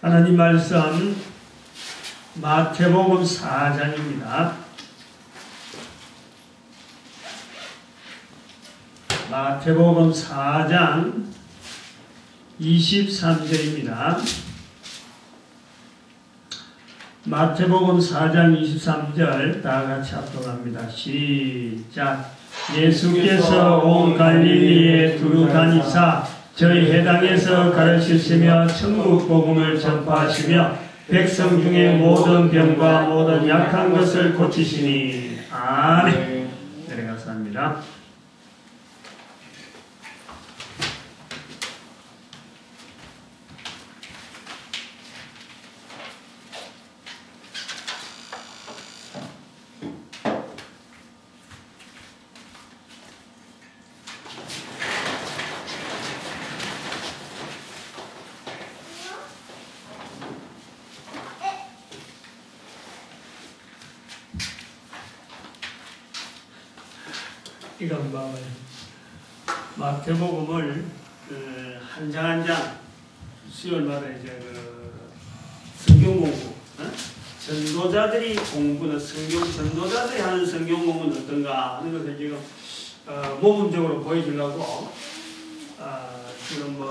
하나님 말씀 마태복음 4장입니다. 마태복음 4장 23절입니다. 마태복음 4장 23절 다 같이 합독합니다. 시작. 예수께서 온 갈릴리에 두루 다니사 저희 해당에서 가르치시며 천국 복음을 전파하시며 백성 중에 모든 병과 모든 약한 것을 고치시니. 아멘. 내려가서 합니다. 이건 마태복음을 한 장 한 장 수요일마다 이제 성경 공부, 전도자들이 공부는 성경 전도자들이 하는 성경 공부는 어떤가 하는 것을 지금 모범적으로 보여주려고 지금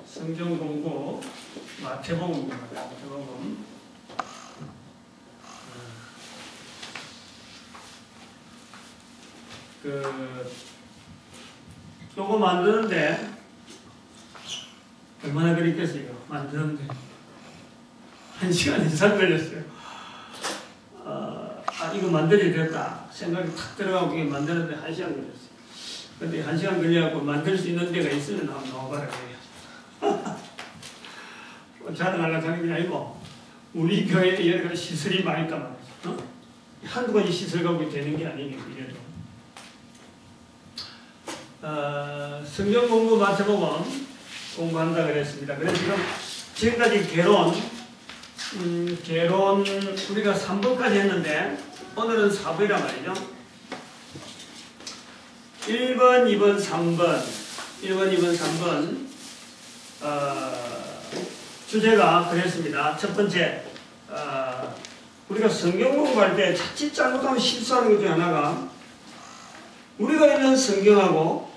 성경 공부 마태복음입니다. 마태복음. 요거 만드는데 얼마나 걸렸겠어요? 만드는데 1시간 이상 걸렸어요. 이거 만들어야 되겠다 생각이 탁 들어가고 이게 만드는데 1시간 걸렸어요. 근데 1시간 걸려갖고 만들 수 있는 데가 있으면 한번 나와봐라 그래요. 자랑하려고 하는 게 아니고 우리 교회에 여러 가지 시설이 많이 있단 말이죠. 한두 가지 시설 갖고 되는 게 아니에요. 이래도 성경 공부 마태복음 공부한다 그랬습니다. 그래서 지금까지 개론 우리가 3번까지 했는데 오늘은 4번이란 말이죠. 1번, 2번, 3번 1번, 2번, 3번 주제가 그랬습니다. 첫 번째 우리가 성경 공부할 때 자칫 잘못하면 실수하는 것 중에 하나가 우리가 읽는 성경하고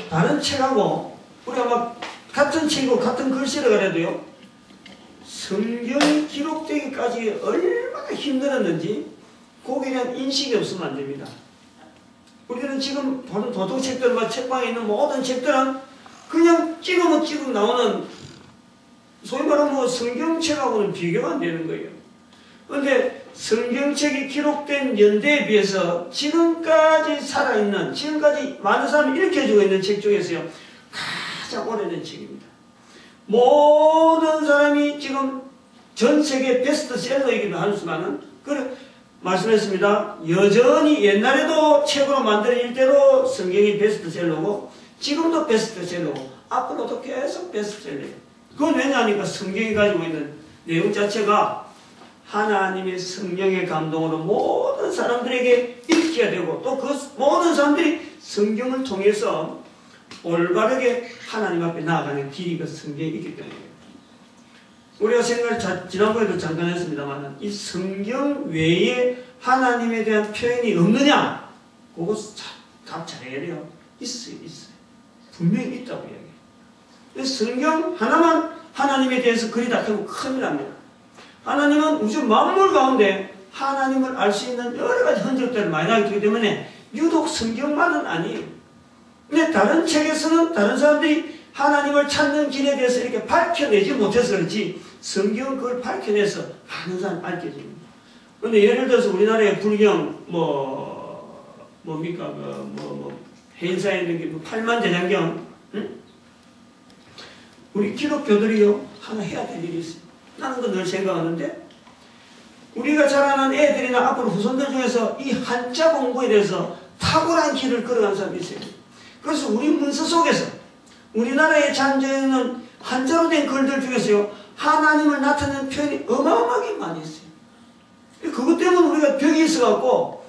다른 책하고 우리가 막 같은 책이고 같은 글씨를 그래도요 성경이 기록되기까지 얼마나 힘들었는지 거기에 대한 인식이 없으면 안 됩니다. 우리는 지금 보는 도덕책들, 책방에 있는 모든 책들은 그냥 찍으면 찍으면 나오는 소위 말하면 성경책하고는 비교가 안 되는 거예요. 그런데 성경책이 기록된 연대에 비해서 지금까지 살아있는, 지금까지 많은 사람이 일으켜주고 있는 책 중에서요 가장 오래된 책입니다. 모든 사람이 지금 전 세계 베스트셀러이기도 하지만은 그래 말씀했습니다. 여전히 옛날에도 책으로 만들어질 때도 성경이 베스트셀러고 지금도 베스트셀러고 앞으로도 계속 베스트셀러예요. 그건 왜냐하니까 성경이 가지고 있는 내용 자체가 하나님의 성령의 감동으로 모든 사람들에게 읽혀야 되고 또 그 모든 사람들이 성경을 통해서 올바르게 하나님 앞에 나아가는 길이 그 성경에 있기 때문이에요. 우리가 생각을 지난번에도 잠깐 했습니다만 이 성경 외에 하나님에 대한 표현이 없느냐? 그거 답 잘해야 돼요. 있어요. 분명히 있다고 이야기해요. 성경 하나만 하나님에 대해서 그리다 하면 큰일 납니다. 하나님은 우주 만물 가운데 하나님을 알 수 있는 여러 가지 흔적들을 많이 나기 때문에 유독 성경만은 아니에요. 근데 다른 책에서는 다른 사람들이 하나님을 찾는 길에 대해서 이렇게 밝혀내지 못해서 그렇지 성경은 그걸 밝혀내서 많은 사람이 알려집니다. 그런데 예를 들어서 우리나라의 불경 뭡니까 해인사에 있는 게 팔만대장경 우리 기독교들이요 하나 해야 될 일이 있어요. 나는 그 늘 생각하는데 우리가 잘 아는 애들이나 앞으로 후손들 중에서 이 한자 공부에 대해서 탁월한 길을 걸어간 사람이 있어요. 그래서 우리 문서 속에서 우리나라에 잔재는 한자로 된 글들 중에서요 하나님을 나타내는 표현이 어마어마하게 많이 있어요. 그것 때문에 우리가 벽이 있어갖고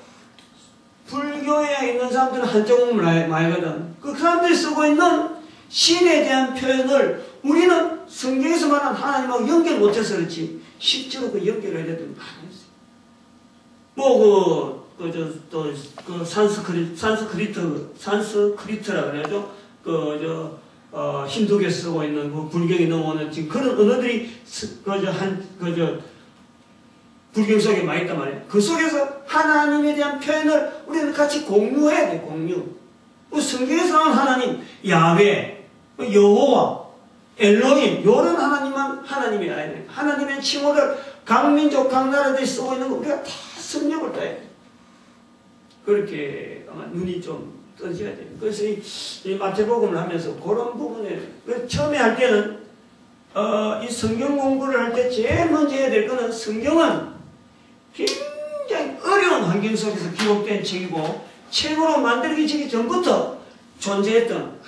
불교에 있는 사람들은 한자공부를 많이 하거든. 그 사람들이 쓰고 있는 신에 대한 표현을 우리는 성경에서 말한 하나님하고 연결 못해서 그렇지 실제로 그 연결을 해야 되는 거 많이 했어요. 뭐 산스크리트라 그래야죠. 힌두교에 쓰고 있는 그 불경에 넘어오는 지금 그런 언어들이 불경 속에 많이 있단 말이에요. 그 속에서 하나님에 대한 표현을 우리는 같이 공유해야 돼, 공유. 성경에서 나온 하나님, 야훼, 여호와, 엘로힘, 이런 하나님만 하나님이라 해야 돼. 하나님의 칭호를 각 민족, 각 나라들이 쓰고 있는 거 우리가 다 성령을 따야 돼. 그렇게 아마 눈이 좀 떠져야 돼요. 그래서 이 마태복음을 하면서 그런 부분에, 처음에 할 때는, 이 성경 공부를 할 때 제일 먼저 해야 될 거는 성경은 굉장히 어려운 환경 속에서 기록된 책이고, 책으로 만들기 전부터 존재했던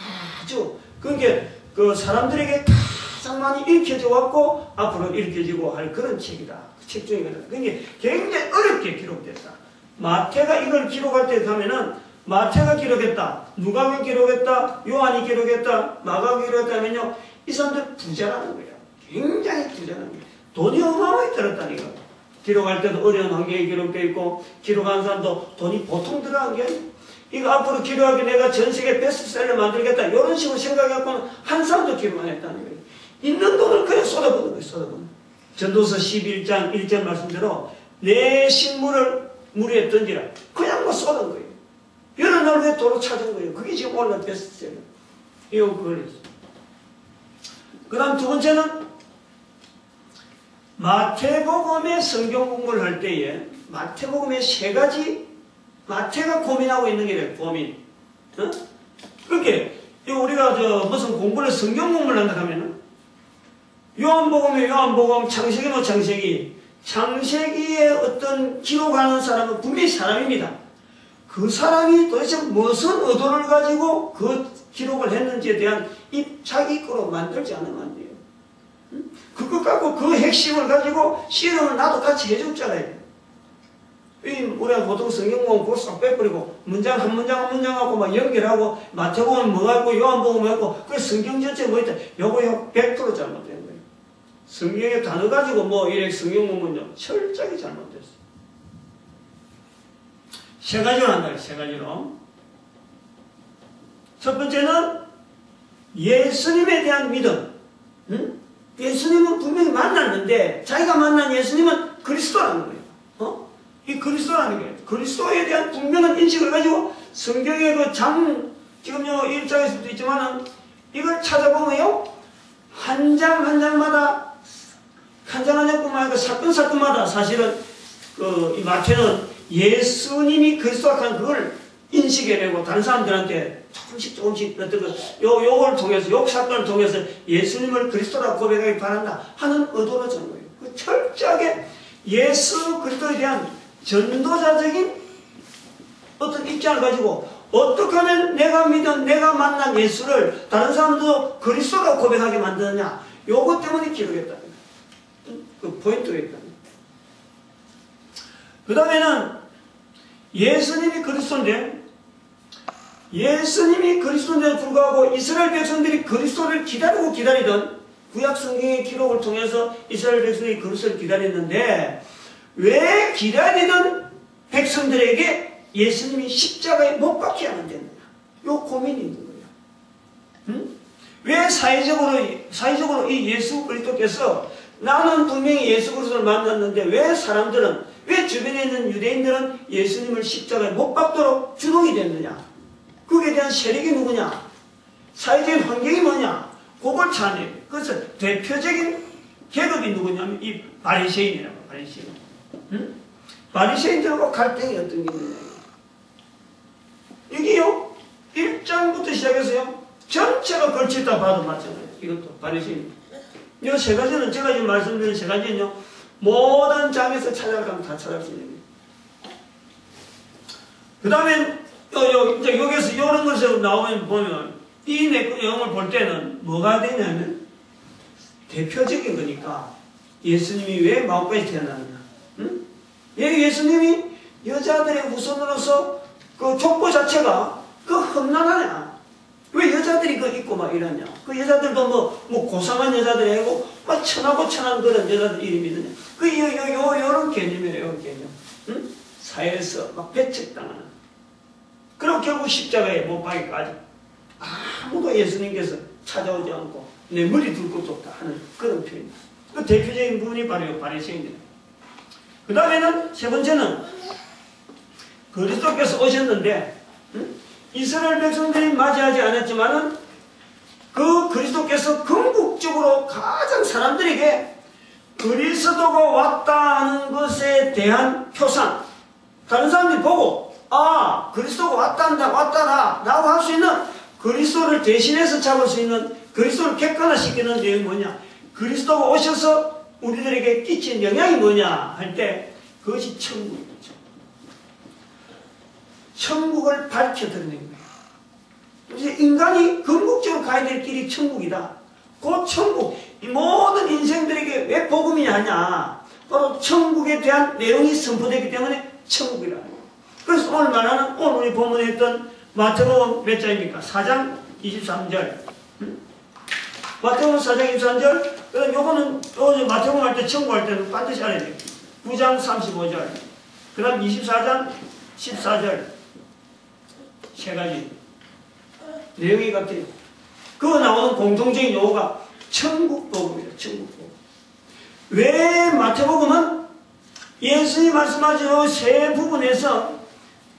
아주, 그러니까 그 사람들에게 가장 많이 읽혀져 왔고, 앞으로 읽혀지고 할 그런 책이다. 그 책 중이거든. 그러니까 굉장히 어렵게 기록됐다. 마태가 이걸 기록할 때 가면은, 마태가 기록했다, 누가가 기록했다, 요한이 기록했다, 마가가 기록했다 하면요, 이 사람들 부자라는 거예요. 굉장히 부자라는 거예요. 돈이 어마어마하게 들었다니까. 기록할 때도 어려운 환경에 기록되어 있고, 기록한 사람도 돈이 보통 들어간 게 아니에요. 이거 앞으로 기록하기 내가 전 세계 베스트셀러 만들겠다, 이런 식으로 생각해갖고는 한 사람도 기록 안 했다는 거예요. 있는 돈을 그냥 쏟아부는 거예요, 쏟아부는. 전도서 11장 1절 말씀대로 내 식물을 물에 던지라. 그냥 뭐 쏟은 거예요. 여러 날 후에 도로 찾은 거예요. 그게 지금 오늘 베스트셀러. 이거 그걸 했어요. 그 다음 두 번째는 마태복음의 성경 공부를 할 때에 마태복음의 세 가지 마태가 고민하고 있는 게 고민. 어? 그렇게 우리가 무슨 공부를 성경 공부를 한다 하면은 요한복음의 요한복음, 창세기는 창세기. 창세기에 어떤 기록하는 사람은 분명히 사람입니다. 그 사람이 도대체 무슨 의도를 가지고 그 기록을 했는지에 대한 자기 거로 만들지 않으면 안 돼요. 응? 그것 갖고 그 핵심을 가지고 씨름을 나도 같이 해줬잖아요. 우리가 보통 성경공은 그걸 쏙 빼버리고 문장 한 문장 한 문장 갖고 막 연결하고 마태복음은 뭐 갖고 요한복음은 뭐 갖고 그 성경 전체 뭐 있다. 요거 100% 잘못된 거예요. 성경의 단어 가지고 뭐 이래 성경 공부는요 철저하게 잘못됐어요. 세 가지로 한다. 세 가지로. 첫 번째는 예수님에 대한 믿음. 응? 예수님은 분명히 만났는데 자기가 만난 예수님은 그리스도라는 거예요. 이 그리스도라는 거예요. 그리스도에 대한 분명한 인식을 가지고 성경의 지금 요 1장에서도 있지만은 이걸 찾아보면요. 한 장 한 장마다 한 장 한 장뿐만 아니라 사건마다 사실은 이 마태는 예수님이 그리스도라 하는 그걸 인식해내고 다른 사람들한테 조금씩 어떤 요걸 통해서 요 사건을 통해서 예수님을 그리스도라고 고백하기 바란다 하는 의도로 적은 거예요. 그 철저하게 예수 그리스도에 대한 전도자적인 어떤 입장을 가지고 어떻게 하면 내가 믿은 내가 만난 예수를 다른 사람도 그리스도라고 고백하게 만드느냐 요것 때문에 기록했다. 그 포인트가 있다. 그 다음에는 예수님이 그리스도인데 예수님이 그리스도인데도 불구하고 이스라엘 백성들이 그리스도를 기다리던 구약 성경의 기록을 통해서 이스라엘 백성들이 그리스도를 기다렸는데 왜 기다리던 백성들에게 예수님이 십자가에 못 박혀야 안 됐느냐 요 고민이 있는 거예요. 응? 왜 사회적으로 이 예수 그리스도께서 나는 분명히 예수 그리스도를 만났는데 왜 주변에 있는 유대인들은 예수님을 십자가에 못 박도록 주동이 됐느냐? 그에 대한 세력이 누구냐? 사회적인 환경이 뭐냐? 그걸 찾아내요. 그래서 대표적인 계급이 누구냐면 이 바리새인이라고 바리새인. 응? 바리새인들하고 갈등이 어떤 게 있느냐? 여기요 1장부터 시작해서요 전체가 걸쳐있다 봐도 마찬가지예요. 이것도 바리새인. 이 세 가지는 제가 지금 말씀드린 세 가지는요 모든 장에서 찾아가면 다 찾아갈 수 있는 거예요. 그 다음에 이제 여기서 이런 것을 나오면 보면 이 내용을 볼 때는 뭐가 되냐면 대표적인 거니까 예수님이 왜 마음까지 태어났느냐? 응? 예수님이 여자들의 후손으로서 그 족보 자체가 그 험난하냐. 왜 여자들이 그 입고 막 이러냐. 그 여자들도 뭐 고상한 여자들이 아니고 막 천하고 천한 그런 여자들 이름이 있느냐. 요런 개념이에요, 요런 개념. 응? 사회에서 막 배척당하는. 그럼 결국 십자가에 못 박기까지 아무도 예수님께서 찾아오지 않고 내 머리 둘 것도 없다 하는 그런 표현입니다. 그 대표적인 부분이 바로 바리새인입니다. 그 다음에는 세 번째는 그리스도께서 오셨는데 이스라엘 백성들이 맞이하지 않았지만은 그 그리스도께서 궁극적으로 가장 사람들에게 그리스도가 왔다 하는 것에 대한 표상, 다른 사람들이 보고 아 그리스도가 왔단다 왔다라 라고 할 수 있는 그리스도를 대신해서 잡을 수 있는 그리스도를 객관화시키는 내용이 뭐냐, 그리스도가 오셔서 우리들에게 끼친 영향이 뭐냐 할 때 그것이 천국이죠. 천국을 밝혀드리는 거예요. 이제 인간이 궁극적으로 가야 될 길이 천국이다. 그 천국, 이 모든 인생들에게 왜 복음이냐 하냐, 바로 천국에 대한 내용이 선포되기 때문에 천국이라. 그래서 오늘 말하는 오늘 우리 본문에 했던 마태복음 몇 장입니까? 4장 23절. 마태복음 4장 23절. 그다음 요거는 마태복음 할 때 천국 할 때는 반드시 알아야 돼요. 9장 35절. 그 다음 24장 14절. 세 가지 내용이 같아요. 그 나오는 공통적인 용어가 천국 복음이에요. 천국 복음. 왜 마태복음은 예수님이 말씀하신 세 부분에서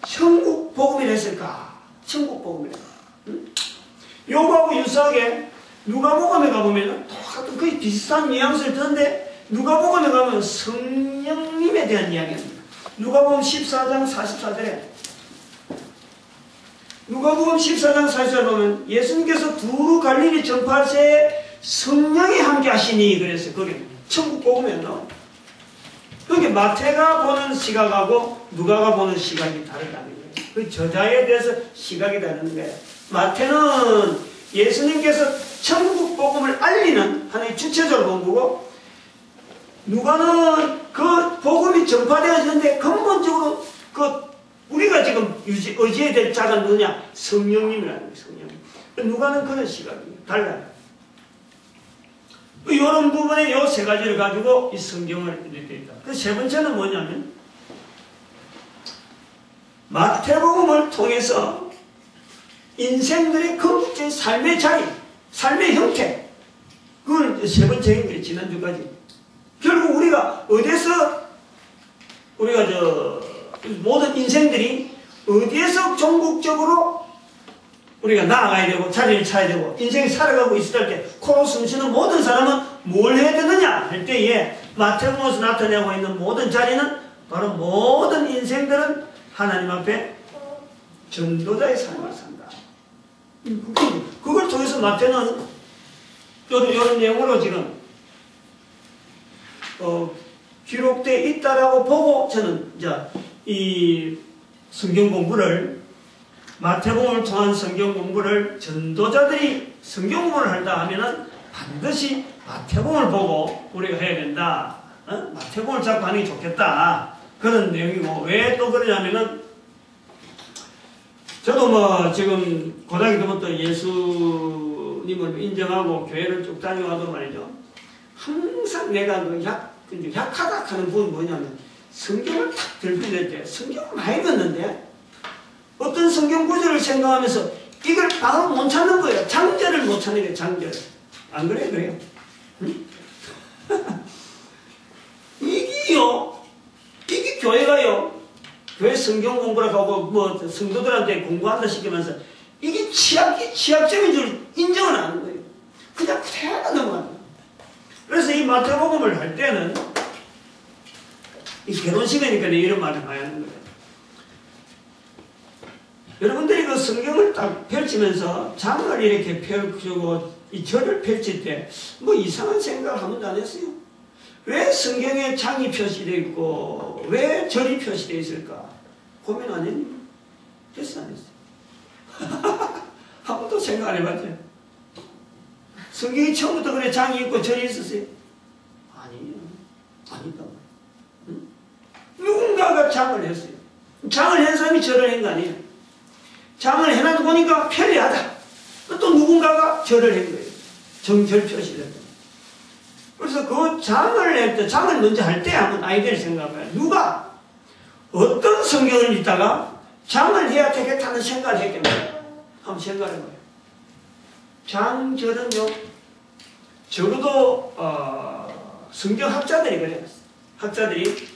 천국 복음이라 했을까? 천국 복음이라. 요거하고 유사하게 누가복음에 가보면 똑같은 거의 비슷한 뉘앙스를 듣는데 누가복음에 가면 성령님에 대한 이야기입니다. 누가복음 14장 44절에 누가복음 14장 44절 보면 예수님께서 두루 갈릴리 전파할 때 성령이 함께 하시니 그래서 그게 천국 복음이에요. 그게 마태가 보는 시각하고 누가가 보는 시각이 다르다는 거예요. 그 저자에 대해서 시각이 다른 거예요. 마태는 예수님께서 천국 복음을 알리는 하나의 주체적으로 본 거고, 누가는 그 복음이 전파되어지는데 근본적으로 우리가 지금 의지해야 될 자가 누구냐? 성령님이라는 거예요. 성령님. 누가는 그런 시각이에요. 달라요. 이런 부분에 이 세 가지를 가지고 이 성경을 이렇게 있다. 그 세 번째는 뭐냐면 마태복음을 통해서 인생들의 궁극적인 삶의 자리, 삶의 형태, 그걸 세 번째인 거예요. 지난주까지. 결국 우리가 어디서 우리가 모든 인생들이 어디에서 종국적으로 우리가 나아가야 되고 자리를 차야 되고 인생이 살아가고 있을 때 코로 숨쉬는 모든 사람은 뭘 해야 되느냐 할 때에 마태복음에서 나타내고 있는 모든 자리는 바로 모든 인생들은 하나님 앞에 전도자의 삶을 산다. 그걸 통해서 마태는 이런 내용으로 지금 기록되어 있다라고 보고 저는 이제 이 성경 공부를 마태복음을 통한 성경 공부를 전도자들이 성경 공부를 한다 하면은 반드시 마태복음을 보고 우리가 해야 된다. 마태복음을 잡고 하는 게 좋겠다. 그런 내용이고, 왜 또 그러냐면은 저도 지금 고등학교 때부터 예수님을 인정하고 교회를 쭉 다녀와도 말이죠. 항상 내가 약하다 하는 부분이 뭐냐면 성경을 탁 들고 있을 때 성경을 많이 읽었는데 어떤 성경 구절을 생각하면서 이걸 바로 못 찾는 거예요. 장절을 못 찾는 거예요. 장절. 안 그래요? 그래요? 응? 이게 교회가요. 교회 성경 공부라고 하고 성도들한테 공부한다 시키면서 이게 취약점인 줄 인정을 안 하는 거예요. 그냥 그대로 넘어가는 거예요. 그래서 이 마태복음을 할 때는 이 결혼식이니까 이런 말을 많이 하는 거예요. 여러분들이 그 성경을 딱 펼치면서 장을 이렇게 펼치고 이 절을 펼칠 때 이상한 생각을 한 번도 안 했어요. 왜 성경에 장이 표시되어 있고 왜 절이 표시되어 있을까? 고민 안 했니? 했어 안 했어? 한 번도 생각 안 해봤죠? 성경이 처음부터 그래 장이 있고 절이 있었어요? 아니에요. 아니다. 응? 누군가가 장을 했어요. 장을 한 사람이 절을 한 거 아니에요. 장을 해놔도 보니까 편리하다. 또 누군가가 절을 한 거예요. 정절 표시를. 그래서 그 장을 할 때, 장을 먼저 할 때 한번 아이디어를 생각해봐요. 누가 어떤 성경을 읽다가 장을 해야 되겠다는 생각을 했겠나요? 한번 생각해봐요. 장절은요, 적어도 성경학자들이 그래요. 학자들이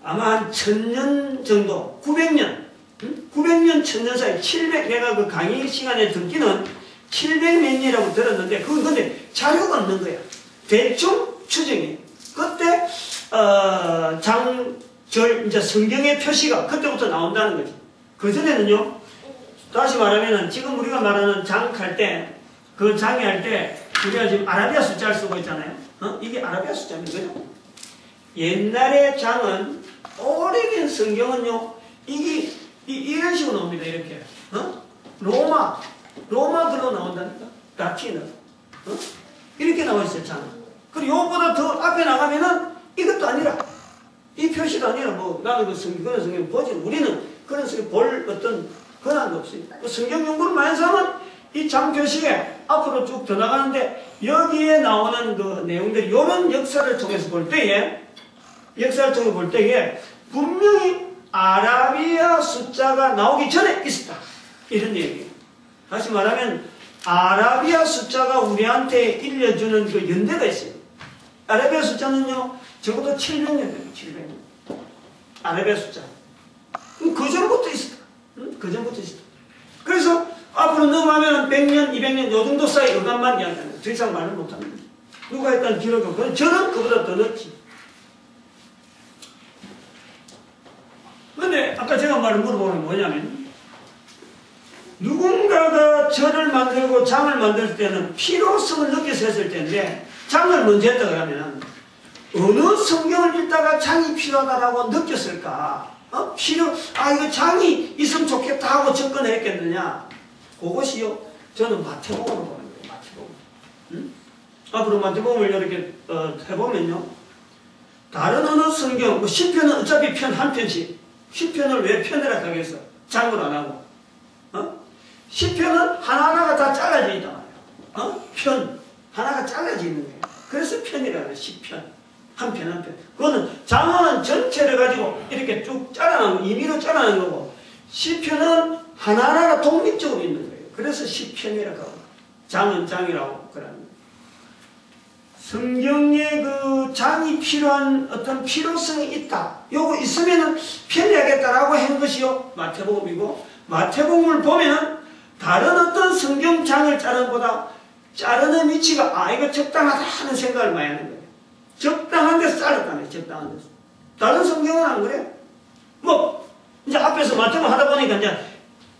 아마 한 1000년 정도, 900년, 900년, 1000년 사이, 700, 내가 그 강의 시간에 듣기는 700몇 년이라고 들었는데, 그건 근데 자료가 없는 거야. 대충 추정이에요. 그때, 장절, 이제 성경의 표시가 그때부터 나온다는 거지. 그전에는요, 다시 말하면은 지금 우리가 말하는 장 할 때, 그 장이 할 때, 우리가 지금 아라비아 숫자를 쓰고 있잖아요. 이게 아라비아 숫자입니다. 그죠? 옛날의 장은, 오래된 성경은요, 이게, 이런 식으로 나옵니다. 이렇게. 로마글로 나온다니까. 라틴어. 이렇게 나와 있어요, 장은. 그리고 요거보다 더 앞에 나가면은 이것도 아니라, 이 표시도 아니라, 뭐, 나는 그 성경, 그런 성경 보지. 우리는 그런 성경 볼 어떤 권한도 없어요. 그 성경 연구를 많이 하는 사람은 이 장 표시에 앞으로 쭉 더 나가는데, 여기에 나오는 그 내용들이, 이런 역사를 통해서 볼 때에, 분명히 아라비아 숫자가 나오기 전에 있었다. 이런 얘기예요. 다시 말하면, 아라비아 숫자가 우리한테 일려주는 그 연대가 있어요. 아라비아 숫자는요, 적어도 700년이에요, 700년. 아라비아 숫자. 그 전부터 있었다. 그 전부터 있었다. 그래서 앞으로 넘어가면 100년, 200년, 요 정도 사이 어감만 이야기하는 거예요. 더 이상 말을 못합니다. 누가 일단 기록이 없고, 저는 그보다 더 늦지. 근데 아까 제가 말을 물어보는 게 뭐냐면, 누군가가 절을 만들고 장을 만들 때는 필요성을 느껴서 했을 텐데, 장을 먼저 했다 그러면 어느 성경을 읽다가 장이 필요하다라고 느꼈을까? 이거 장이 있으면 좋겠다 하고 접근을 했겠느냐? 그것이요, 저는 마태복음으로 보는 거예요. 마태복음. 앞으로 마태복음을 이렇게 해보면요, 다른 어느 성경, 뭐 시편은 어차피 편 한 편씩, 시편을 왜 편이라 하겠어? 장을 안 하고. 시편은 하나하나가 다 잘라져 있단 말이에요. 편. 하나가 잘라져 있는 거예요. 그래서 편이라 해요. 시편. 한 편, 한 편. 그거는 장은 전체를 가지고 이렇게 쭉 잘라놓은 거, 임의로 잘라놓은 거고, 시편은 하나하나가 독립적으로 있는 거예요. 그래서 시편이라고 하고, 장은 장이라고 그러는 거예요. 성경에 그 장이 필요한 어떤 필요성이 있다. 요거 있으면은 편리하겠다라고 한 것이요, 마태복음이고, 마태복음을 보면은 다른 어떤 성경장을 자르는 보다 자르는 위치가, 이거 적당하다 하는 생각을 많이 하는 거예요. 적당한 데서 자르다네, 적당한 데서. 다른 성경은 안 그래요. 뭐, 이제 앞에서 마태복음 하다 보니까 이제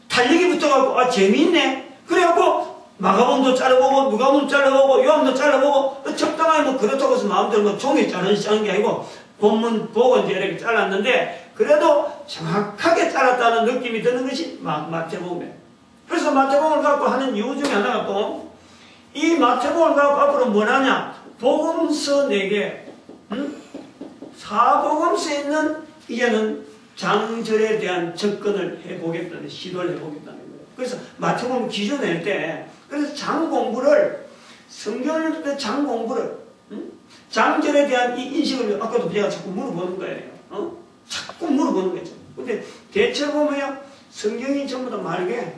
달리기 붙어갖고, 재미있네. 그래갖고, 마가복음도 잘라보고, 누가복음도 잘라보고, 요한도 잘라보고, 적당하게 뭐 그렇다고 해서 마음대로 뭐 종이 자르는 게 아니고, 본문 보고 이제 이렇게 잘랐는데, 그래도 정확하게 잘랐다는 느낌이 드는 것이 마태복음이에요. 그래서 마태복음을 갖고 하는 이유 중에 하나가 또, 이 마태복음을 갖고 앞으로 뭘 하냐? 복음서 4개, 사복음서에 있는 이제는 장절에 대한 접근을 해보겠다는, 시도를 해보겠다는 거예요. 그래서 마태복음 기준 낼 때, 그래서 장 공부를, 성경을 읽을 때 장 공부를, 장절에 대한 이 인식을 아까도 제가 자꾸 물어보는 거예요. 자꾸 물어보는 거죠. 근데 대체 보면 성경이 전부 다 말게.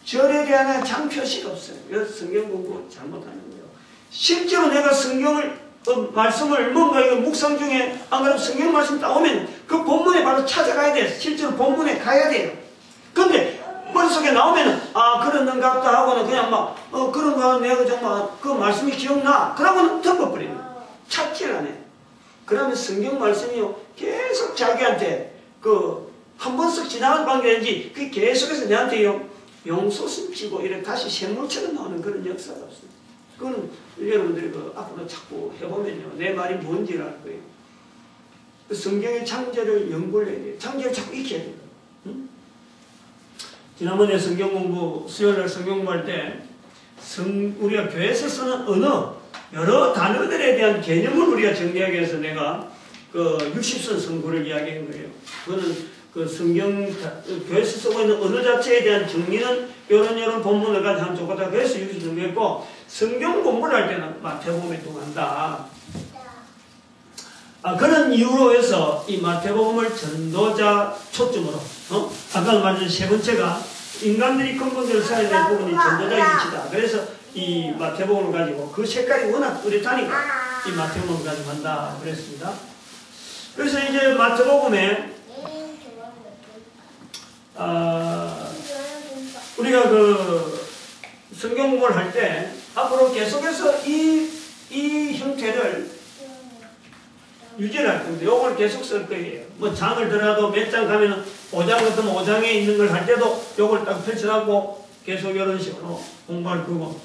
절에 대한 장 표시가 없어요. 그래서 성경 공부 잘못하는 거예요. 실제로 내가 성경을, 말씀을 뭔가 이거 묵상 중에 안 그러면 성경 말씀 나오면 그 본문에 바로 찾아가야 돼요. 실제로 본문에 가야 돼요. 근데 머릿속에 나오면은, 그런가 보다 하고는 그냥 막, 그런가 내가 정말 그 말씀이 기억나. 그러고는 덮어버리는 거예요. 찾지를 안 해요. 그러면 성경 말씀이요, 계속 자기한테 한 번 쓱 지나간 관계인지, 그 계속해서 내한테요, 용솟음 치고, 이렇게 다시 샘물처럼 나오는 그런 역사가 없어요. 그건 여러분들이 앞으로 자꾸 해보면요, 내 말이 뭔지를 알 거예요. 성경의 창조를 연구를 해야 돼요. 창조를 자꾸 익혀야 돼요. 지난번에 성경 공부, 수요일날 성경 공부할 때, 우리가 교회에서 쓰는 언어, 여러 단어들에 대한 개념을 우리가 정리하기 위해서 내가 60선 성구를 이야기한 거예요. 그거는 그 성경, 교회에서 쓰고 있는 언어 자체에 대한 정리는 이런 본문을 가지고 하면 좋겠다. 그래서 여기서 정리했고, 성경 공부를 할 때는 마태복음에 통한다. 그런 이유로 해서 이 마태복음을 전도자 초점으로, 아까 말한 세 번째가 인간들이 근본적으로 살아야 될 부분이 전도자의 위치다. 그래서 이 마태복음을 가지고 그 색깔이 워낙 뚜렷하니까 이 마태복음을 가지고 한다. 그랬습니다. 그래서 이제 마태복음에, 우리가 그 성경 공부를 할 때 앞으로 계속해서 이 형태를 유지를 할 겁니다. 요걸 계속 쓸 거예요. 뭐 장을 들어도 몇 장 가면은 5장 같으면 5장에 있는 걸 할 때도 요걸 딱 펼쳐갖고 계속 이런 식으로 공부할 거고.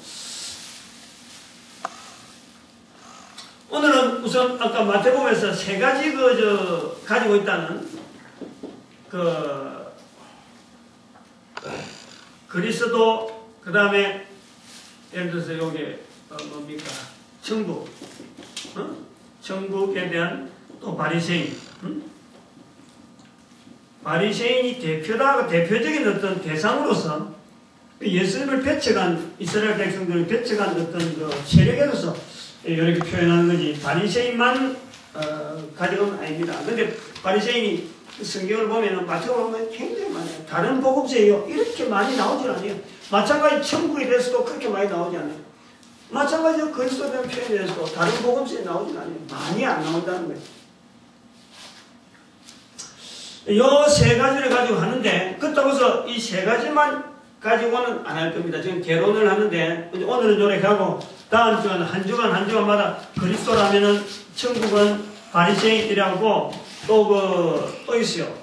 오늘은 우선 아까 마태복음에서 세 가지 가지고 있다는 그리스도, 그 다음에 예를 들어서 요게 뭡니까? 천국. 천국에 대한 또 바리새인, 바리새인이 대표적인 어떤 대상으로서 예수님을 배척한 이스라엘 백성들을 배척한 어떤 그 세력으로서 이렇게 표현하는 거지 바리새인만 가져온 아닙니다. 근데 바리새인이 성경을 보면은 마태복음에 굉장히 많아요. 다른 복음서에요 이렇게 많이 나오질 않아요. 마찬가지 천국에 대해서도 그렇게 많이 나오지 않아요. 마찬가지로 그리스도에 대한 표현에 대해서도 다른 복음서에 나오진 않아요. 많이 안 나온다는 거예요. 이 세 가지를 가지고 하는데 그렇다고 해서 이 세 가지만 가지고는 안 할 겁니다. 지금 개론을 하는데 오늘은 이렇게 하고 다음 주간 한 주간마다 그리스도라면은 천국은 바리새인이라고 또 있어요.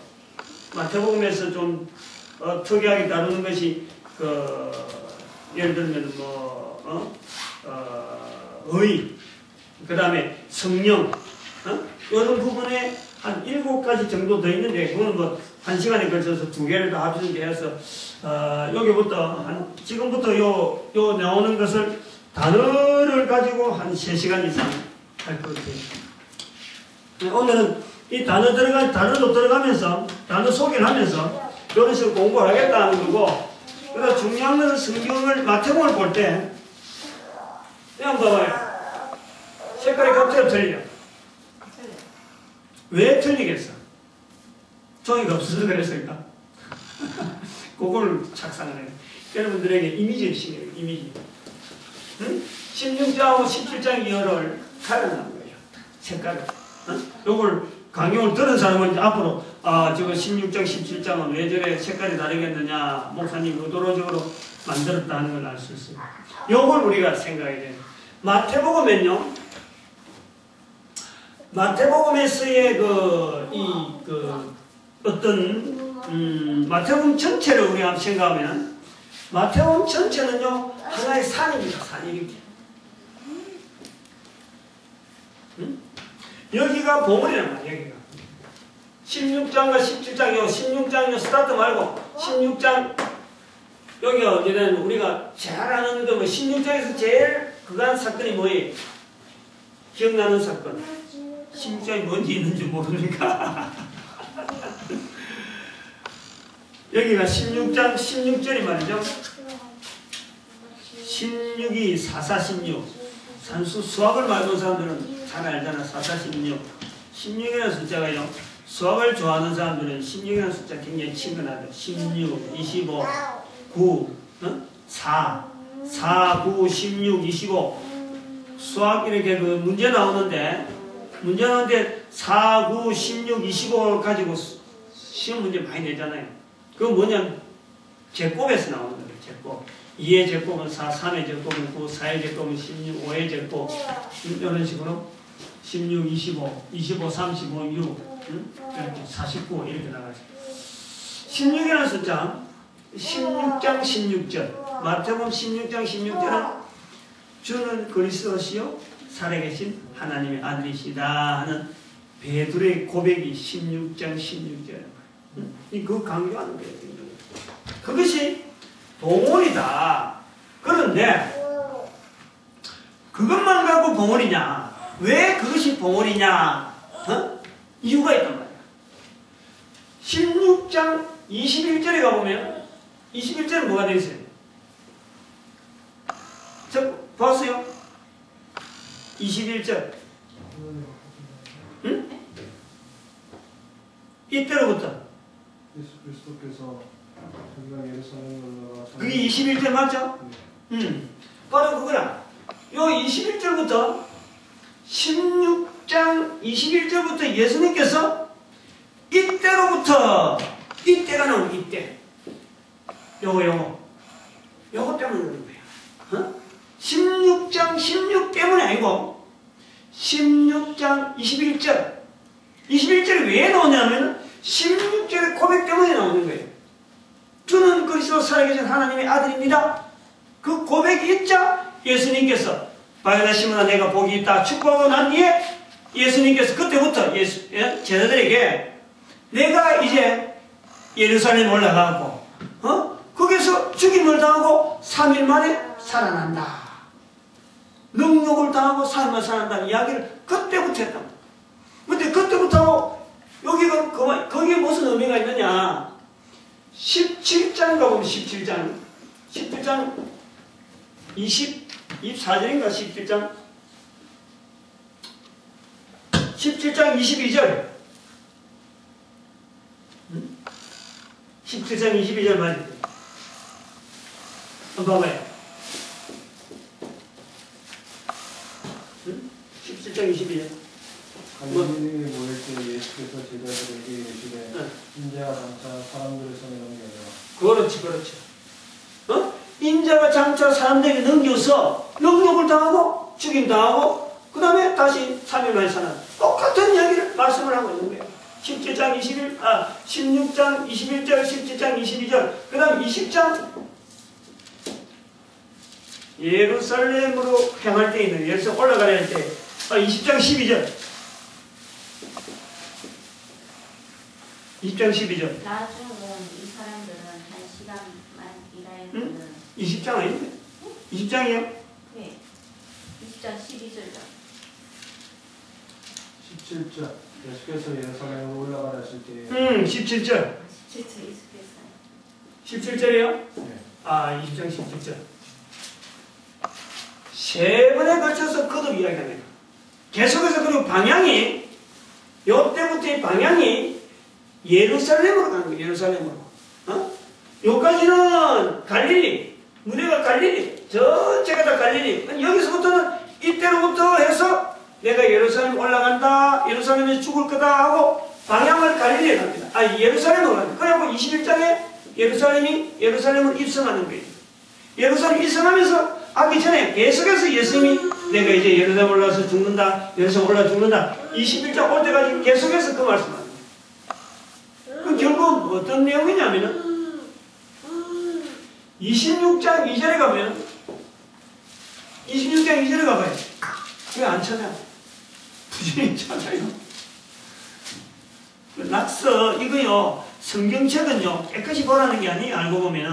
마태복음에서 좀 특이하게 다루는 것이 예를 들면 의, 그 다음에 성령, 이런 부분에 한 7가지 정도 더 있는데, 그거는 뭐, 1시간에 걸쳐서 2개를 다 합치게 해서, 여기부터, 지금부터 요 나오는 것을, 단어를 가지고 한 3시간 이상 할 것 같아요. 오늘은 이 단어도 들어가면서, 단어 소개를 하면서, 이런 식으로 공부를 하겠다는 거고, 그래서 중요한 것은 성경을, 마태복음을 볼 때, 그냥 봐봐요. 색깔이 갑자기 틀려. 왜 틀리겠어? 종이가 없어서 그랬을까? 그걸 착상을 해요. 여러분들에게 이미지를 심어요. 이미지. 응? 16장하고 17장 이어를 가려놓은 거예요. 색깔을. 요걸 강용을 들은 사람은 앞으로 저거 16장, 17장은 왜 저래 색깔이 다르겠느냐 목사님 의도적으로 만들었다 하는 걸 알 수 있어요. 요걸 우리가 생각해야 돼요. 마태복음은요, 마태복음에서의 마태복음 전체를 우리가 생각하면, 마태복음 전체는요, 하나의 산입니다. 산, 이렇게. 여기가 보물이란 말이야, 여기가. 16장과 17장, 16장 스타트 말고, 16장, 여기가 어디냐면, 우리가 잘 아는 거, 16장에서 제일 그간 사건이 뭐예요? 기억나는 사건. 16장이 뭔지 있는지 모르니까. 여기가 16장 16절이 말이죠. 16이 4416. 산수 수학을 말하는 사람들은 잘 알잖아. 4416. 16이라는 숫자가요. 수학을 좋아하는 사람들은 16이라는 숫자 굉장히 친근하죠. 16, 25, 9, 4, 9, 16, 25. 수학 이렇게 문제 나오는데 4, 9, 16, 25를 가지고 시험 문제 많이 내잖아요. 그건 뭐냐면 제곱에서 나오는 거예요. 제곱. 2의 제곱은 4, 3의 제곱은 9, 4의 제곱은 16, 5의 제곱. 이런 식으로 16, 25, 25, 35, 6, 이렇게 49 이렇게 나가죠. 16이라는 숫자, 16장 16절. 마태복음 16장 16절은 주는 그리스도시요 살아계신 하나님의 아들이시다 하는 베드로의 고백이 16장 16절이에요. 그거 강조하는 거예요. 그것이 봉헌이다. 그런데 그것만 갖고 봉헌이냐? 왜 그것이 봉헌이냐? 이유가 있단 말이야. 16장 21절에 가보면 21절은 뭐가 되어 있어요? 저 보았어요? 21절. 응? 이때로부터. 예수 그리스도께서 자기가 예루살렘으로 올라가 그게 21절 맞죠? 네. 바로 그거야. 요 21절부터 16장 21절부터 예수님께서 이때로부터 이때가 나오는 이때. 요거 때문에 그런 거야. 어? 16장 16 때문에 아니고 16장 21절 21절이 왜 나오냐면 16절의 고백 때문에 나오는 거예요. 주는 그리스도 살아계신 하나님의 아들입니다. 그 고백이 있자 예수님께서 바요나 시몬아 내가 복이 있다 축복하고 난 뒤에 예수님께서 그때부터 제자들에게 내가 이제 예루살렘 올라가고 거기서 죽임을 당하고 3일 만에 살아난다. 능력을 당하고 3일 만에 살아난다는 이야기를 그때부터 했다. 근데 그때부터 하고 여기가 거기에 무슨 의미가 있느냐. 17장 가보면 17장 24절인가 17장 22절 17장 22절 말이에요. 한번 봐봐요. 17장 22절 갈릴리에 모일 때 예수께서 제자들에게 이르시되 인자가 장차 사람들의 손에 넘겨져. 그렇지. 인자가 장차 사람들에게 넘겨서 능력을 당하고 죽임당하고 그 다음에 다시 3일 만에 사는 똑같은 이야기를 말씀을 하고 있는 거예요. 16장 21절 17장 22절 그 다음 20장 예루살렘으로 향할 때 있는 예루살렘 올라가려 할 때 20장 12절 20장 12절 나중은 이 사람들은 1시간만 일하였거든. 20장 아닌데? 20장이요? 네. 20장 12절로. 17절 예수께서 예루살렘으로 올라가려 하실 때 17절 17절 예수께서. 17절이요? 네. 20장 17절 세 번에 걸쳐서 거듭 이야기합니다. 계속해서 그리고 방향이 요때부터의 방향이 예루살렘으로 가는 거예요. 예루살렘으로. 요까지는 갈릴리, 무대가 갈릴리, 전체가 다 갈릴리. 여기서부터는 이때로부터 해서 내가 예루살렘 올라간다, 예루살렘에 죽을 거다 하고 방향을 갈릴리에 갑니다. 예루살렘으로 갑니다. 그리고 21장에 예루살렘을 입성하는 거예요. 예루살렘 입성하면서 하기 전에 계속해서 예수님이 내가 이제 예루살렘 올라가서 죽는다, 예루살렘 올라가 죽는다. 21장 올 때까지 계속해서 그 말씀합니다. 그 결국 어떤 내용이냐면은 26장 2절에 가면 26장 2절에 가봐요. 왜 안 찾아? 부지런히 찾아요. 낙서 이거요 성경책은요 깨끗이 보라는 게 아니에요. 알고 보면은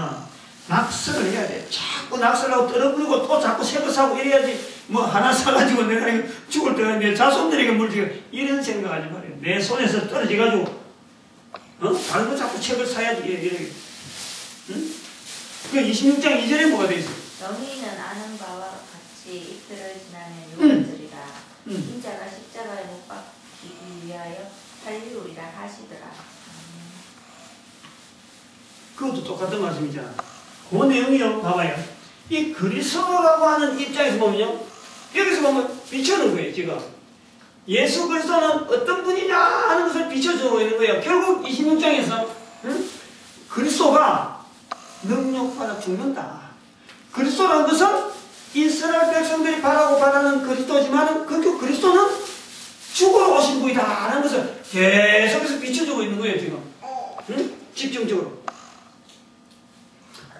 낙서를 해야 돼. 자꾸 낙서를 하고 떨어버리고 또 자꾸 새 거 사고 이래야지 뭐 하나 사가지고 내가 죽을 때가 내 자손들에게 물지가 이런 생각하지 말아요. 내 손에서 떨어져가지고 다른 거 자꾸 책을 사야지 이래. 응? 그 26장 2절에 뭐가 돼 있어? 너희는 아는 바와 같이 이틀을 지나면 요한절이라 인자가 십자가에 못 박히기 위하여 달리우리라 하시더라. 그것도 똑같은 말씀이잖아. 그 내용이요. 봐봐요. 이 그리스도라고 하는 입장에서 보면요. 여기서 보면 비춰는 거예요. 지금. 예수 그리스도는 어떤 분이냐 하는 것을 비춰주고 있는 거예요. 결국 26장에서 그리스도가 능력받아 죽는다. 그리스도라는 것은 이스라엘 백성들이 바라고 바라는 그리스도지만 그 그리스도는 죽으러 오신 분이다 하는 것을 계속해서 비춰주고 있는 거예요. 지금. 집중적으로.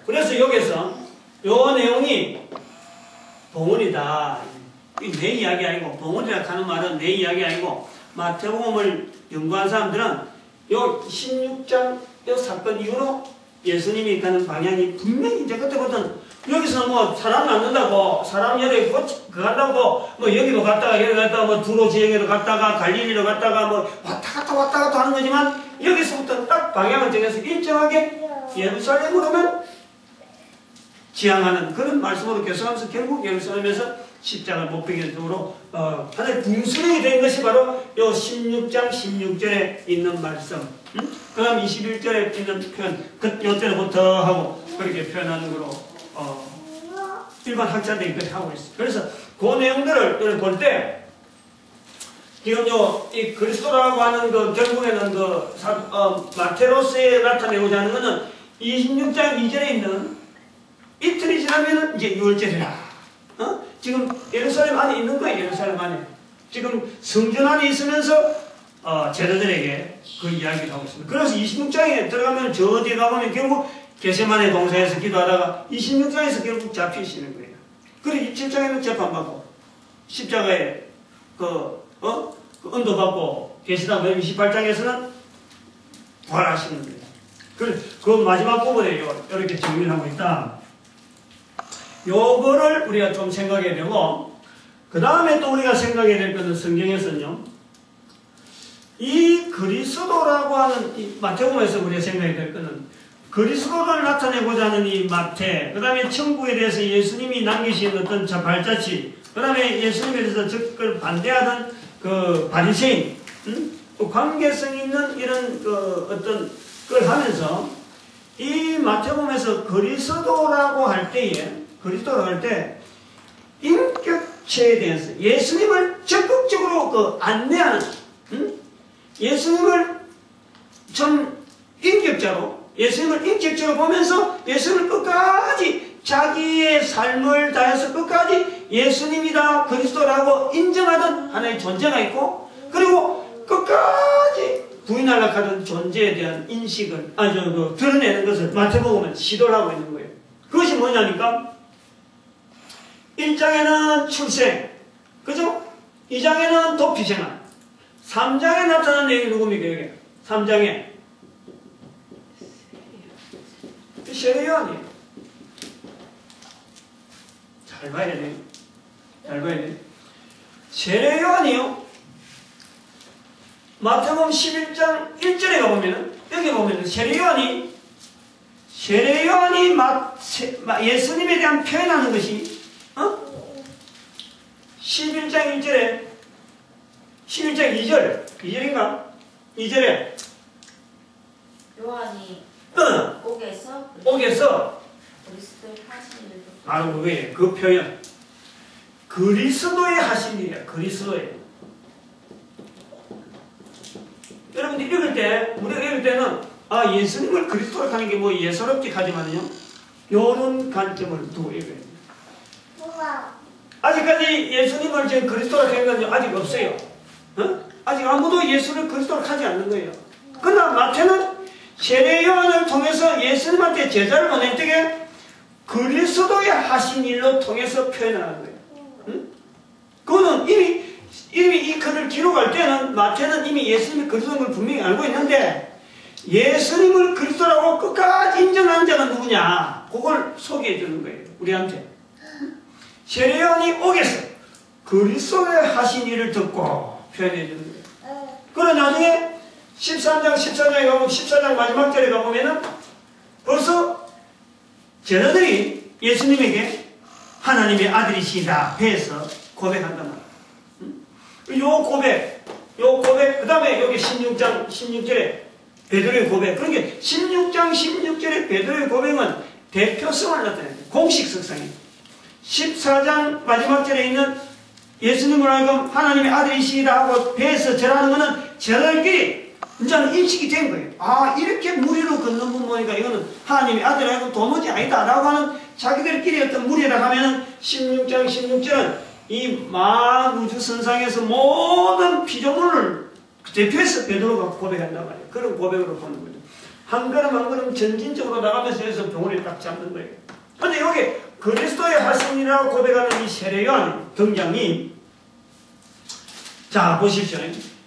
그래서 여기서 요 내용이 봉헌이다. 내 이야기 아니고 봉헌이라 하는 말은 내 이야기 아니고 마태복음을 연구한 사람들은 요 16장 요 사건 이후로 예수님이 가는 방향이 분명히 이제 그때부터는 여기서 뭐 사람 낳는다고 사람 여러 그 간다고 뭐 여기로 갔다가 여기 갔다가 뭐 두로 지역으로 갔다가 갈릴리로 갔다가 뭐 왔다 갔다 하는 거지만 여기서부터 딱 방향을 정해서 일정하게 예루살렘으로만 지향하는 그런 말씀으로 계속하면서 결국 예루살렘에서 십자가를 못 베게 도록 하나의 분수령이 된 것이 바로 요 16장 16절에 있는 말씀. 그 다음 21절에 있는 표현, 요때부터 하고 그렇게 표현하는 거로 일반 학자들이 그렇게 하고 있어요. 그래서 그 내용들을 볼 때 지금 이 그리스도라고 하는 그 결국에는 마테로스에 나타내고자 하는 것은 26장 2절에 있는 이틀이 지나면 이제 6월절이라. 지금 예루살렘 안에 있는 거예요. 예루살렘 안에. 지금 성전 안에 있으면서 제자들에게 그 이야기를 하고 있습니다. 그래서 26장에 들어가면 저 뒤에 가보면 결국 게세마네 동산에서 기도하다가 26장에서 결국 잡히시는 거예요. 그리고 27장에는 재판받고 십자가에 그 언도받고 계시다 보면 28장에서는 부활하시는 거예요. 그 마지막 부분에 이렇게 정리를 하고 있다. 요거를 우리가 좀 생각해야 되고, 그 다음에 또 우리가 생각해야 될 것은 성경에서는요, 이 그리스도라고 하는 이 마태복음에서 우리가 생각해야 될 것은 그리스도를 나타내고자 하는 이 마태, 그 다음에 천국에 대해서 예수님이 남기신 어떤 발자취, 그 다음에 예수님에 대해서 적극 반대하던 그 바리새인, 또 관계성 있는 이런 어떤 걸 하면서 이 마태복음에서 그리스도라고 할 때에 인격체에 대해서 예수님을 적극적으로 안내하는, 예수님을 좀 예수님을 인격적으로 보면서 예수님을 끝까지 자기의 삶을 다해서 끝까지 예수님이다 그리스도라고 인정하던 하나의 존재가 있고, 그리고 끝까지 부인하려고 하던 존재에 대한 인식을 드러내는 것을 마태복음은 시도를 하고 있는 거예요. 그것이 뭐냐니까 1장에는 출생, 그죠? 2장에는 도피생활, 3장에 나타난 내용이 누굽니까? 여기 3장에 세례요한이에요. 잘 봐야 돼. 세례요한이요. 마태복음 11장 1절에 가보면은, 여기 보면은 세례요한이 예수님에 대한 표현하는 것이 11장 1절에 11장 2절인가? 2절에 요한이 옥에서 그리스도의 하신 일을 바로 그거예요. 그 표현. 그리스도의 하신 일이야. 그리스도의. 여러분들 우리가 읽을 때는 예수님을 그리스도로 하는 게 뭐 예사롭게 하지만요, 요런 관점을 두고 읽어야 돼요. 아직까지 예수님을 지금 그리스도로 하는 건 아직 없어요. 아직 아무도 예수를 그리스도로 하지 않는 거예요. 그러나 마태는 세례요한을 통해서 예수님한테 제자를 보낼 때에 그리스도의 하신 일로 통해서 표현하는 거예요. 그거는 이미 이 글을 기록할 때는 마태는 이미 예수님이 그리스도인 걸 분명히 알고 있는데, 예수님을 그리스도라고 끝까지 인정하는 자가 누구냐, 그걸 소개해 주는 거예요, 우리한테. 세례요한이 옥에서 그리스도의 하신 일을 듣고 표현해 주는 거예요. 그러나 나중에 14장에 가보면, 14장 마지막 절에 가보면은 벌써 제자들이 예수님에게 하나님의 아들이시다 해서 고백한단 말이에요. 요 고백, 그 다음에 여기 16장 16절에 베드로의 고백. 그러니까 16장 16절에 베드로의 고백은 대표성을 나타내요. 공식 석상이에요. 14장 마지막 절에 있는 예수님을 하여금 하나님의 아들이시다 하고 배에서 절하는 것은 제자들끼리 이제는 인식이 된 거예요. 이렇게 무리로 걷는 분 보니까 이거는 하나님의 아들이라고 도무지 아니다 라고 하는 자기들끼리 어떤 무리라 하면은 16장 16절은 이 만우주선상에서 모든 피조물을 대표해서 베드로가 고백한단 말이에요. 그런 고백으로 보는 거죠. 한 걸음 한 걸음 전진적으로 나가면서 여기서 병원을 딱 잡는 거예요. 그런데 여기 그리스도의 하신이라고 고백하는 이 세례요한 등장이, 자 보십시오.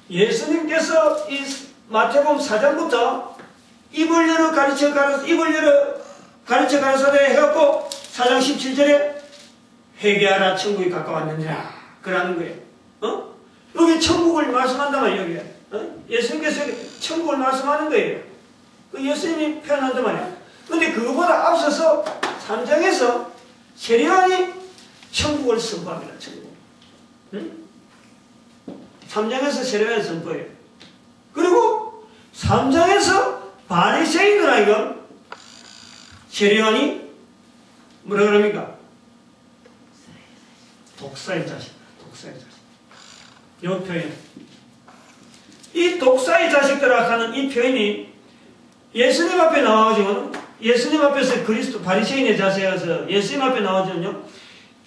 예수님께서 이 마태복음 4장부터 입을 열어 가르쳐 가라사대 해갖고 4장 17절에 회개하라 천국이 가까웠느니라 그러는 거예요. 여기 천국을 말씀한다면 여기에 예수님께서 천국을 말씀하는 거예요. 그 예수님이 표현한단 말이야. 근데 그거보다 앞서서 3장에서 세례요한이 천국을 선포합니다. 천국. 응? 3장에서 세례요한이 선포해요. 그리고 3장에서 바리새인들 이거 세례요한이 뭐라 그럽니까? 독사의 자식. 독사의 자식. 이 표현. 이 독사의 자식들아 하는 이 표현이 예수님 앞에 나와가지고는 예수님 앞에서 그리스도 바리새인의 자세여서 예수님 앞에 나와가지고는요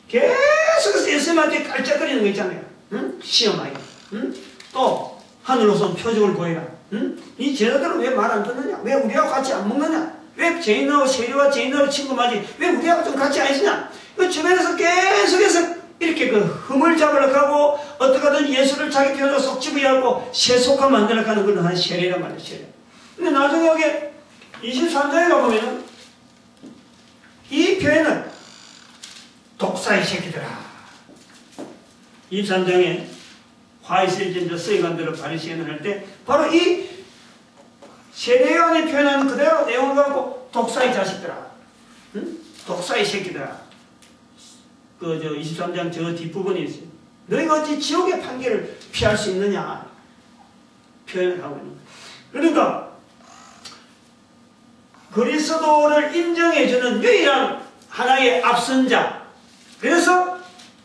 계속해서 예수님한테 깔짝거리는 거 있잖아요. 응? 시험하게. 응? 또 하늘로서 표적을 보이라. 응? 이 제자들은 왜 말 안 듣느냐? 왜 우리하고 같이 안 먹느냐? 왜 죄인하고 세리와 죄인하고 친구 맞이? 왜 우리하고 좀 같이 안 있으냐? 그 주변에서 계속해서 이렇게 그 흠을 잡으려고 하고 어떻게든 예수를 자기 편으로 속 집어야하고 세속화 만들려고 하는 건 하나의 세례란 말이에요. 세례. 근데 나중에 여기 23장에 가보면은 이 표현은 독사의 새끼들아. 23장에 화이슬진저 서기관들을 바리새인을 할 때 바로 이 세례요한이 표현하는 그대로 내용을 갖고 독사의 자식들아. 응? 독사의 새끼들아. 그 23장 저 뒷부분에 있어요. 너희가 어찌 지옥의 판결을 피할 수 있느냐 표현을 하고 있는 거예요. 그러니까 그리스도를 인정해주는 유일한 하나의 앞선자. 그래서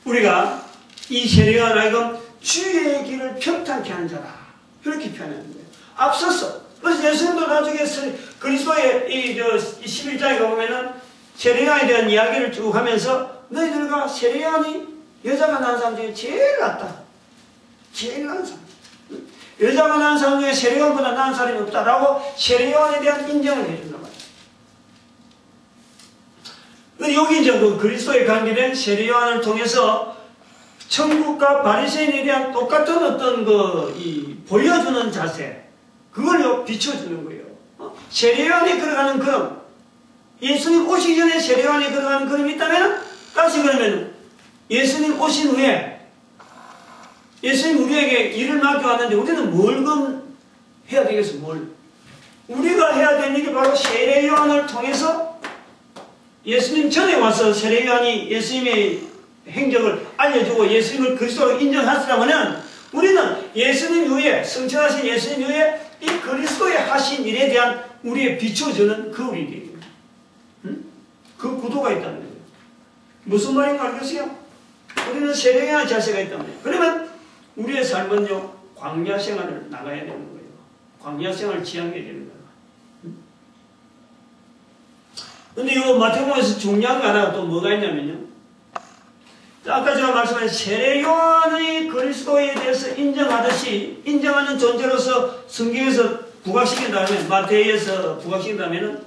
우리가 이 세례요한 하여금 주의 길을 평탄케 하는 자다. 그렇게 표현하는 거예요. 앞서서. 그래서 예수님도 나중에 그리스도의 이 11장에 가보면은 세례요한에 대한 이야기를 쭉 하면서 너희들과 세례요한이 여자가 낳은 사람 중에 제일 낫다. 제일 나은 사람. 여자가 낳은 사람 중에 세례요한보다 나은 사람이 없다라고 세례요한에 대한 인정을 해준단 말이에요. 근데 여기 이제 그 그리스도의 관계된 세례요한을 통해서 천국과 바리새인에 대한 똑같은 어떤 보여주는 자세, 그걸 비춰주는 거예요. 세례요한이 걸어가는 걸음, 예수님 오시기 전에 세례요한이 걸어가는 걸음이 있다면 다시 그러면 예수님 오신 후에 예수님 우리에게 일을 맡겨왔는데 우리는 뭘 해야 되겠어? 뭘? 우리가 해야 되는 게 바로 세례요한을 통해서 예수님 전에 와서 세례요한이 예수님의 행적을 알려주고 예수님을 그리스도로 인정하시라면 우리는 예수님 후에 성천하신 예수님 후에 이 그리스도의 하신 일에 대한 우리의 비춰주는 그 우리에게 그 구도가 있다는 거예요. 무슨 말인가 알겠어요? 우리는 세례요한 자세가 있단 말이에요. 그러면 우리의 삶은요 광야 생활을 나가야 되는 거예요. 광야 생활을 지향해야 되는 거예요. 근데 이 마태복음에서 중요한 거 하나가 또 뭐가 있냐면요. 아까 제가 말씀한 세례요한의 그리스도에 대해서 인정하듯이 인정하는 존재로서 성경에서 부각시킨다면 마태에서 부각시킨다면은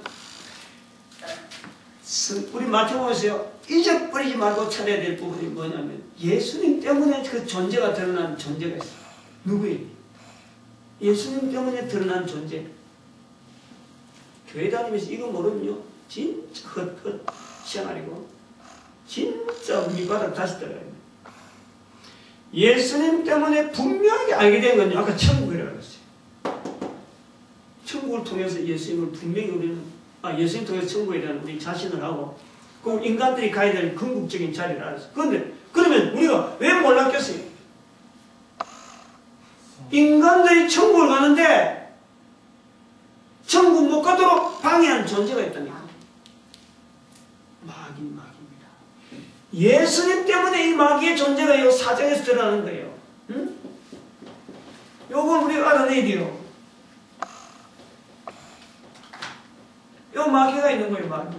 우리 마태복음에서요 잊어버리지 말고 찾아야 될 부분이 뭐냐면 예수님 때문에 그 존재가 드러난 존재가 있어요. 누구예요? 예수님 때문에 드러난 존재. 교회 다니면서 이거 모르면요 진짜 헛헛 생활이고 진짜 밑바닥 다시 들어가요. 예수님 때문에 분명히 알게 된 건요 아까 천국이라고 했어요. 천국을 통해서 예수님을 분명히 우리는 예수님 통해서 천국에 대한 우리 자신을 하고 그 인간들이 가야 될 궁극적인 자리를 알았어요. 그런데 그러면 우리가 왜 몰랐겠어요? 인간들이 천국을 가는데 천국 못 가도록 방해한 존재가 있다니까. 마귀입니다. 예수님 때문에 이 마귀의 존재가 이 사장에서 드러나는 거예요. 응? 요걸 우리가 알아내야 돼요. 요 마귀가 있는 거예요, 마귀.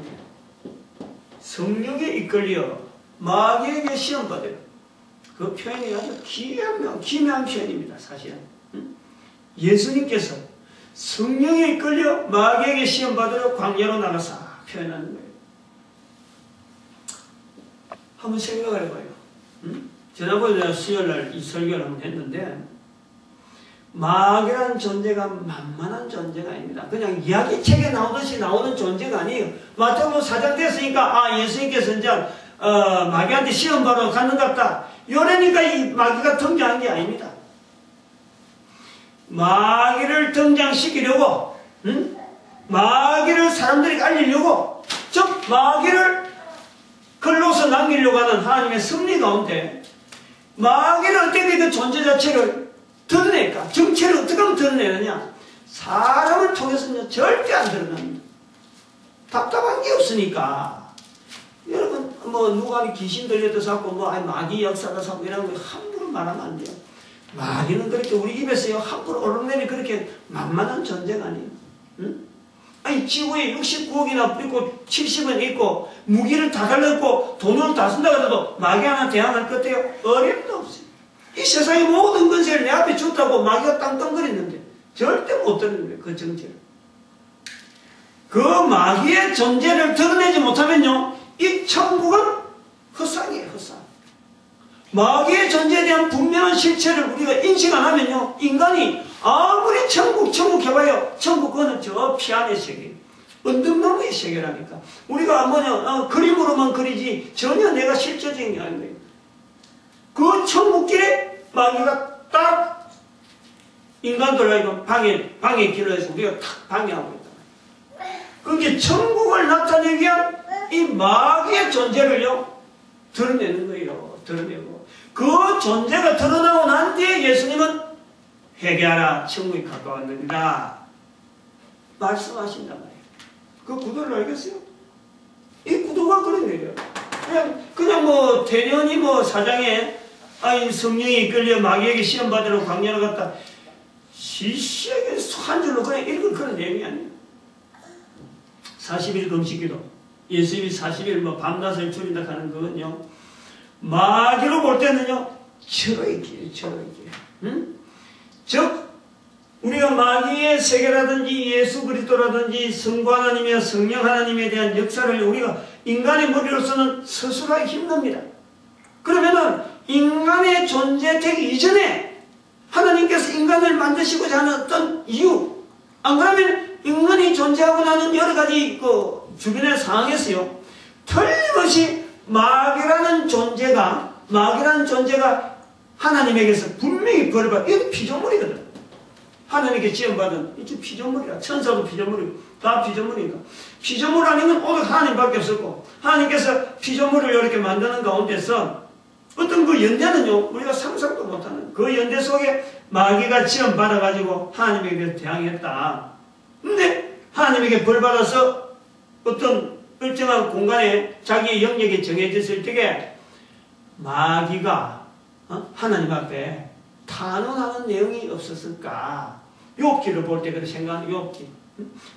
성령에 이끌려 마귀에게 시험받아요. 그 표현이 아주 기묘한 표현입니다, 사실은. 응? 예수님께서 성령에 이끌려 마귀에게 시험받으러 광야로 나가사 표현하는 거예요. 한번 생각을 해봐요. 응? 지난번에 내가 수요일날 이 설교를 한번 했는데 마귀라는 존재가 만만한 존재가 아닙니다. 그냥 이야기책에 나오듯이 나오는 존재가 아니에요. 마태복음 4장 됐으니까 예수님께서 이제 마귀한테 시험받으러 가는 것 같다. 이러니까 이 마귀가 등장한 게 아닙니다. 마귀를 등장시키려고, 마귀를 사람들에게 알리려고, 즉 마귀를 걸러서 남기려고 하는 하나님의 섭리 가운데 마귀는 어떻게 그 존재 자체를 드러낼까? 정체를 어떻게 하면 드러내느냐? 사람을 통해서는 절대 안 드러납니다. 답답한 게 없으니까. 여러분, 누가 귀신 들려도 자꾸 마귀 역사가 자꾸 이런 거 함부로 말하면 안 돼요. 마귀는 그렇게 우리 입에서 함부로 오르내리 그렇게 만만한 존재가 아니에요. 응? 아니, 지구에 69억이나 있고 70은 있고 무기를 다 달렸고 돈을 다 쓴다고 해도 마귀 하나 대항할 것 같아요? 어림도 없어요. 이 세상의 모든 건세를 내 앞에 줬다고 마귀가 땅땅거리는데 절대 못 드러내는 거예요. 그 정체를. 그 마귀의 존재를 드러내지 못하면요, 이 천국은 헛상이에요. 헛상. 마귀의 존재에 대한 분명한 실체를 우리가 인식 안 하면요, 인간이 아무리 천국 해봐요. 천국 그거는 저 피안의 세계, 언덕나무의 세계라니까. 우리가 그림으로만 그리지 전혀 내가 실제적인 게 아닌 거예요. 그 천국길에 마귀가 딱 인간들을 방해 길로 해서 우리가 탁 방해하고 있다. 그게 천국을 나타내기 위한 이 마귀의 존재를요, 드러내는 거예요. 드러내고. 그 존재가 드러나고 난 뒤에 예수님은 회개하라, 천국이 가까웠느니라 말씀하신단 말이에요. 그 구도를 알겠어요? 이 구도가 그런 거예요. 그냥 대련이 사장에 성령이 이끌려 마귀에게 시험받으러 광야로 갔다. 시시하게 한 줄로 그냥 읽은 그런 내용이 아니에요. 40일 금식기도, 예수님이 40일 밤낮을 줄인다 하는 그건요, 마귀로 볼 때는요, 철어있기예요, 철어있기예요. 응? 즉, 우리가 마귀의 세계라든지 예수 그리스도라든지 성부 하나님이나 성령 하나님에 대한 역사를 우리가 인간의 머리로서는 서술하기 힘듭니다. 그러면은 인간의 존재되기 이전에 하나님께서 인간을 만드시고자 하는 어떤 이유, 안 그러면 인간이 존재하고 나는 여러 가지 주변의 상황에서요, 틀림없이 마귀라는 존재가 하나님에게서 분명히 벌을 받아. 이거 피조물이거든. 하나님께 지원받은 이게 피조물이야. 천사도 피조물이고 다 피조물이니까. 피조물 아닌 건 오직 하나님밖에 없었고, 하나님께서 피조물을 이렇게 만드는 가운데서 어떤 그 연대는요, 우리가 상상도 못하는 그 연대 속에 마귀가 지원받아가지고 하나님에게 대항했다. 근데 하나님에게 벌받아서 어떤 일정한 공간에 자기의 영역이 정해졌을 때에 마귀가 하나님 앞에 탄원하는 내용이 없었을까? 욥기를 볼 때 그렇게 생각하는 욥기.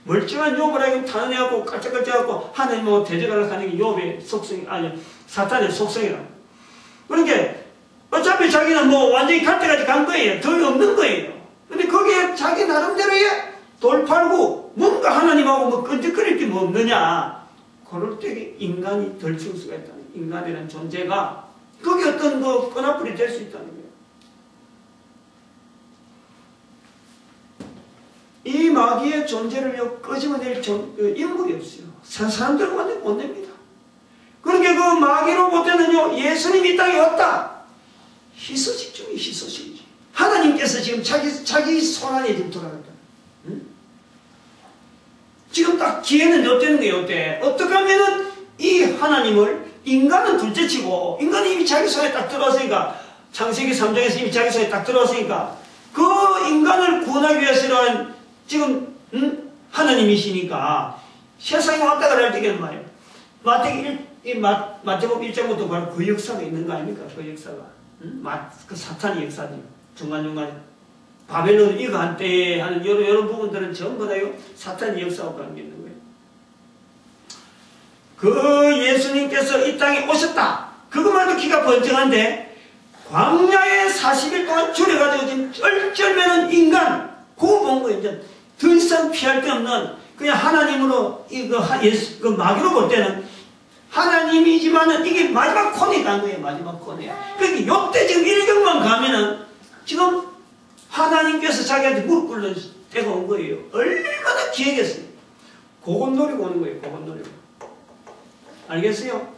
멀쩡한 욥을 하여금 탄원해갖고 깔짝깔짝하고 하나님하고 대적하려고 하는 게 욥의 속성이, 아니 사탄의 속성이라. 그러니까 어차피 자기는 완전히 갈 때까지 간 거예요. 더 없는 거예요. 근데 거기에 자기 나름대로의 돌팔고 뭔가 하나님하고 끈적거릴 게 없느냐. 그럴 때 인간이 덜칠 수가 있다는, 인간이라는 존재가 거기 어떤 끈앞불이 될 수 있다는 거예요. 이 마귀의 존재를 끄집어낼 인물이 없어요. 사람들은 완전히 못 냅니다. 그러니까 그 마귀로 볼 때는요, 예수님이 이 땅에 왔다. 희소식 중에 희소식이지. 하나님께서 지금 자기 손안에 지금 돌아간다. 응? 지금 딱 기회는 어때는 거예요, 어때? 어떻게 하면은 이 하나님을, 인간은 둘째치고, 인간이 이미 자기 손에 딱 들어왔으니까, 창세기 3장에서 이미 자기 손에 딱 들어왔으니까, 그 인간을 구원하기 위해서는 지금, 하나님이시니까, 세상에 왔다 가라 할 때는 말이에요. 마태복음 1장부터 바로 그 역사가 있는 거 아닙니까? 그 역사가. 그 사탄의 역사죠. 중간중간에. 바벨론 이거 한때 하는 이런 부분들은 전부 다요, 사탄의 역사하고 관계 있는 거예요. 그 예수님께서 이 땅에 오셨다. 그것만도 기가 번쩍한데, 광야에 40일 동안 줄여가지고 지금 쩔쩔매는 인간, 그거 본 거예요. 이제 더 이상 피할 게 없는, 그냥 하나님으로, 그 마귀로 볼 때는 하나님이지만은 이게 마지막 코너에 간 거예요. 마지막 코너에. 그러니까 요때 지금 1경만 가면은 지금 하나님께서 자기한테 무릎 꿇는 때가 온 거예요. 얼마나 기회겠어요. 그것 노리고 오는 거예요. 그것 노리고. 알겠어요?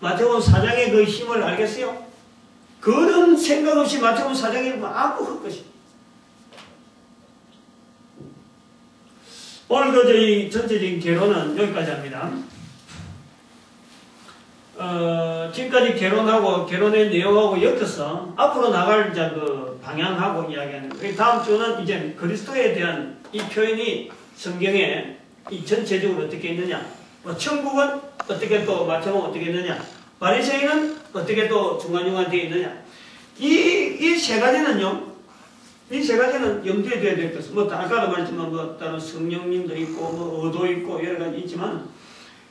마태복음 4장의 그 힘을 알겠어요? 그런 생각 없이 마태복음 4장에 아무 헛것이. 오늘 그 저희 전체적인 개론은 여기까지 합니다. 지금까지 개론하고 개론의 내용하고 엮어서 앞으로 나갈 그 방향하고 이야기하는 거예요. 다음 주는 이제 그리스도에 대한 이 표현이 성경에 이 전체적으로 어떻게 있느냐, 뭐 천국은 어떻게 또 마태복음 어떻게 있느냐, 바리새인은 어떻게 또 중간중간 되어 있느냐, 이 세 가지는요, 이 세 가지는 염두에 둬야 될 것은 뭐 아까도 말했지만 뭐 다른 성령님도 있고 뭐 의도 있고 여러 가지 있지만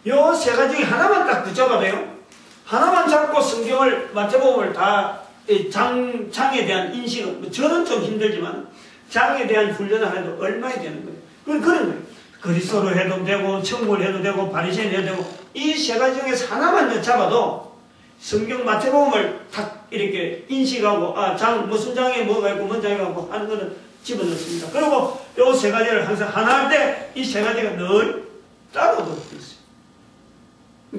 요 세 가지 중에 하나만 딱 붙잡아도요, 하나만 잡고 성경을 마태복음을 다 장에 대한 인식은 뭐 저는 좀 힘들지만 장에 대한 훈련을 해도 얼마나 되는 거예요. 그런 거예요. 그리스도로 해도 되고 천국을 해도 되고 바리새인 해도 되고 이 세 가지 중에서 하나만 잡아도 성경 마태복음을 딱 이렇게 인식하고 장 무슨 장에 뭐가 있고 뭔 장에 있고 하는 거는 집어넣습니다. 그리고 요 세 가지를 항상 하나 할 때 이 세 가지가 늘 따로 들어 있어요.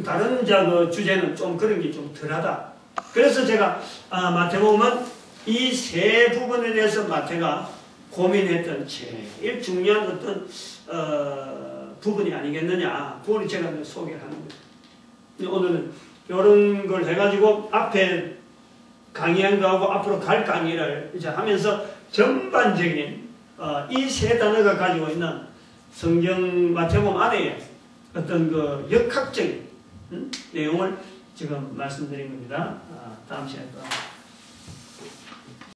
다른 그 주제는 좀 그런 게 좀 덜하다. 그래서 제가 마태복음은 이 세 부분에 대해서 마태가 고민했던 제일 중요한 어떤 부분이 아니겠느냐. 그걸 제가 소개를 하는 거예요. 오늘은 이런 걸 해가지고 앞에 강의한 거하고 앞으로 갈 강의를 이제 하면서 전반적인 이 세 단어가 가지고 있는 성경 마태복음 안에 어떤 그 역학적인 내용을 지금 말씀드린 겁니다. 다음 시간에 또